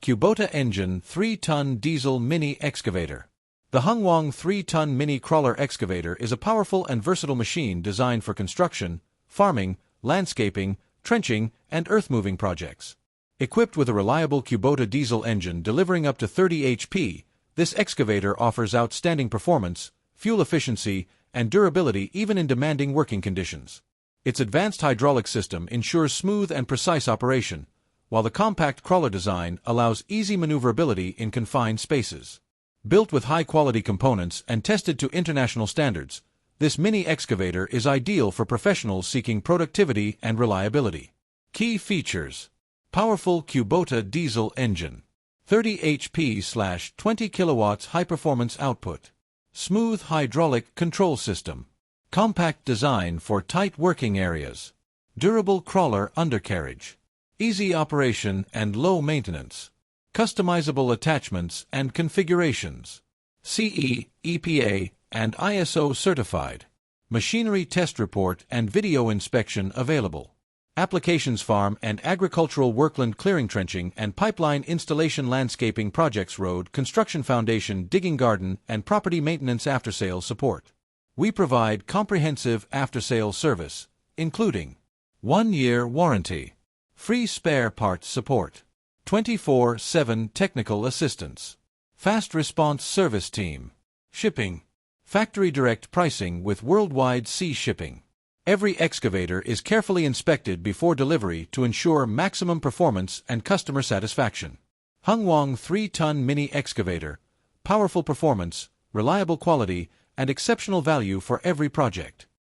Kubota Engine 3-ton Diesel Mini Excavator. The Hungwong 3-ton Mini Crawler Excavator is a powerful and versatile machine designed for construction, farming, landscaping, trenching, and earth-moving projects. Equipped with a reliable Kubota diesel engine delivering up to 30 HP, this excavator offers outstanding performance, fuel efficiency, and durability even in demanding working conditions. Its advanced hydraulic system ensures smooth and precise operation, while the compact crawler design allows easy maneuverability in confined spaces. Built with high-quality components and tested to international standards, this mini excavator is ideal for professionals seeking productivity and reliability. Key features: powerful Kubota diesel engine, 30 HP/20 kilowatts high-performance output, smooth hydraulic control system, compact design for tight working areas, durable crawler undercarriage, easy operation and low maintenance, customizable attachments and configurations, CE, EPA, and ISO certified, machinery test report and video inspection available. Applications: farm and agricultural workland clearing, trenching and pipeline installation, landscaping projects, road construction, foundation digging, garden and property maintenance, after-sales support. We provide comprehensive after-sales service, including 1-year warranty, free spare parts support, 24/7 technical assistance, fast response service team, shipping, factory direct pricing with worldwide sea shipping. Every excavator is carefully inspected before delivery to ensure maximum performance and customer satisfaction. Hungwong 3-ton Mini Excavator, powerful performance, reliable quality, and exceptional value for every project.